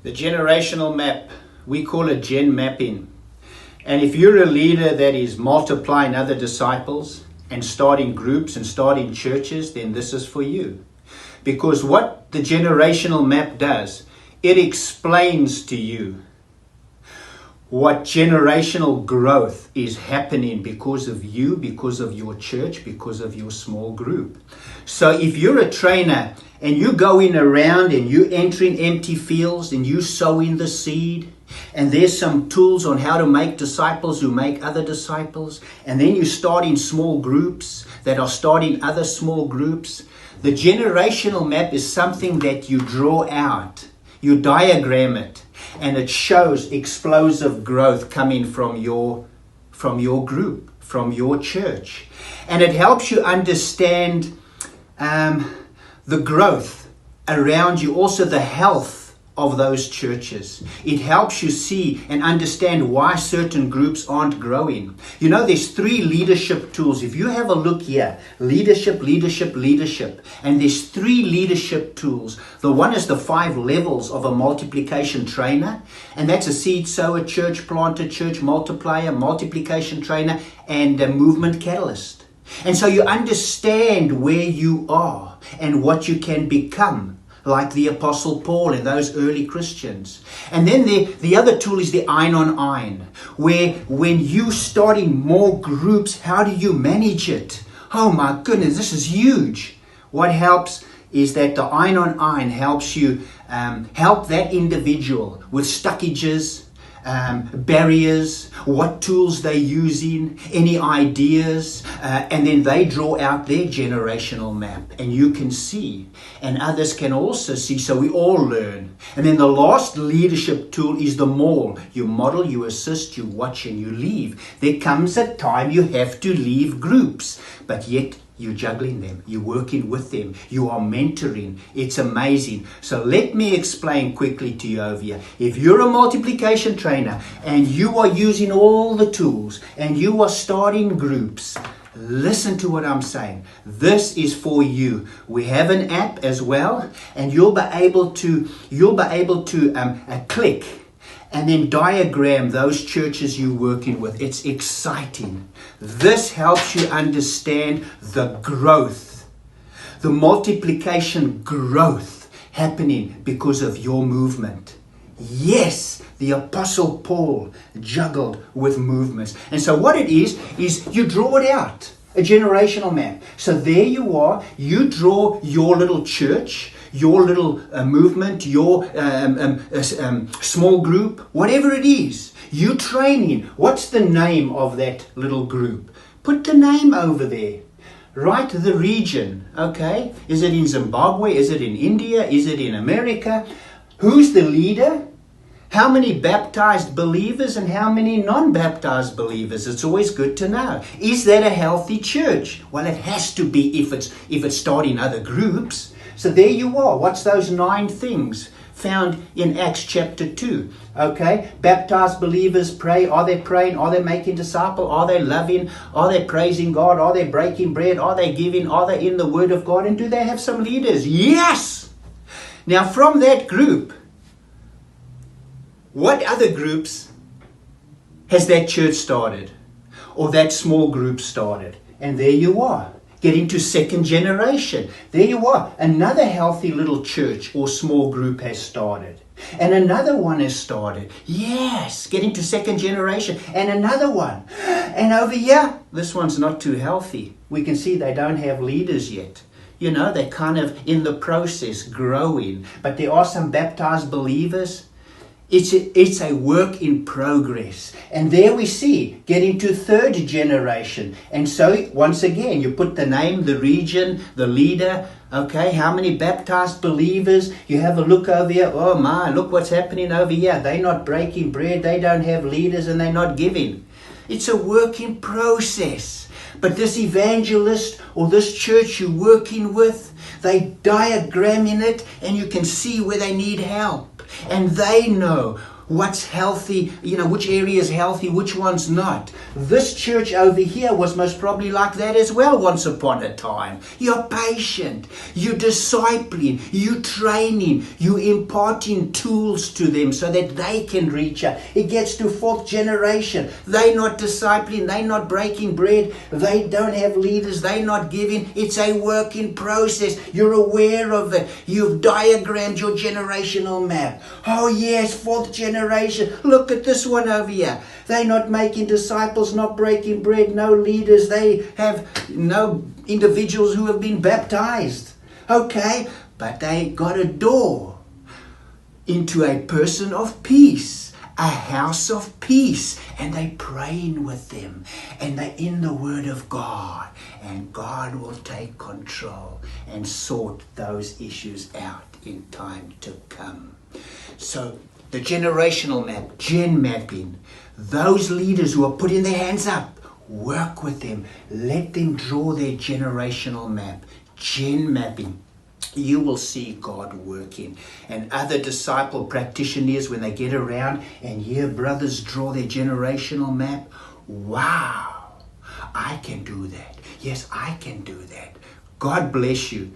The generational map, we call it gen mapping. And if you're a leader that is multiplying other disciples and starting groups and starting churches, then this is for you. Because what the generational map does, it explains to you what generational growth is happening because of you, because of your church, because of your small group. So if you're a trainer and you going around and you entering empty fields and you sowing the seed, and there's some tools on how to make disciples who make other disciples, and then you start in small groups that are starting other small groups, the generational map is something that you draw out, you diagram it, and it shows explosive growth coming from your group, from your church. And it helps you understand the growth around you, also the health of those churches. It helps you see and understand why certain groups aren't growing. You know, there's 3 leadership tools. If you have a look here, leadership, and there's 3 leadership tools. The one is the 5 levels of a multiplication trainer, and that's a seed sower, church planter, church multiplier, multiplication trainer, and a movement catalyst. And so you understand where you are and what you can become, like the Apostle Paul and those early Christians. And then the other tool is the Ein on Ein, where when you starting more groups, how do you manage it? Oh my goodness, this is huge. What helps is that the Ein on Ein helps you help that individual with stockages, barriers, what tools they're using, any ideas, and then they draw out their generational map, and you can see, and others can also see, so we all learn. And then the last leadership tool is the maul. You model, you assist, you watch, and you leave. There comes a time you have to leave groups, but yet you're juggling them, you're working with them, you are mentoring. It's amazing. So let me explain quickly to you over here. If you're a multiplication trainer and you are using all the tools and you are starting groups, listen to what I'm saying. This is for you. We have an app as well, and you'll be able to click and then diagram those churches you're working with. It's exciting. This helps you understand the growth, the multiplication growth happening because of your movement. Yes, the Apostle Paul juggled with movements. And so what it is you draw it out, a generational map. So there you are, you draw your little church, your little movement, your small group, whatever it is. You training. What's the name of that little group? Put the name over there. Write the region. Okay? Is it in Zimbabwe? Is it in India? Is it in America? Who's the leader? How many baptized believers and how many non-baptized believers? It's always good to know. Is that a healthy church? Well, it has to be if it's starting other groups. So there you are. What's those 9 things found in Acts chapter 2? Okay, baptized believers pray. Are they praying? Are they making disciples? Are they loving? Are they praising God? Are they breaking bread? Are they giving? Are they in the Word of God? And do they have some leaders? Yes! Now from that group, what other groups has that church started? Or that small group started? And there you are. Getting to second generation. There you are. Another healthy little church or small group has started. And another one has started. Yes, getting to second generation. And another one. And over here, this one's not too healthy. We can see they don't have leaders yet. You know, they're kind of in the process, growing. But there are some baptized believers. It's a work in progress. And there we see getting to third generation. And so once again, you put the name, the region, the leader. Okay, how many baptized believers? You have a look over here. Oh my, look what's happening over here. They're not breaking bread. They don't have leaders and they're not giving. It's a work in process. But this evangelist or this church you're working with, they diagram in it and you can see where they need help. And they know what's healthy, which area is healthy, which one's not. This church over here was most probably like that as well once upon a time. You're patient, you're discipling, you're training, you're imparting tools to them so that they can reach out. It gets to fourth generation. They're not discipling, they're not breaking bread, they don't have leaders, they're not giving. It's a work in process. You're aware of it. You've diagrammed your generational map. Oh yes, fourth generation. Look at this one over here. They're not making disciples, not breaking bread, no leaders. They have no individuals who have been baptized. Okay, but they got a door into a person of peace, a house of peace, and they praying with them, and they're in the Word of God, and God will take control and sort those issues out in time to come. So the generational map, gen mapping, those leaders who are putting their hands up, work with them, let them draw their generational map, gen mapping. You will see God working. And other disciple practitioners, when they get around and hear brothers draw their generational map, wow, I can do that. Yes, I can do that. God bless you.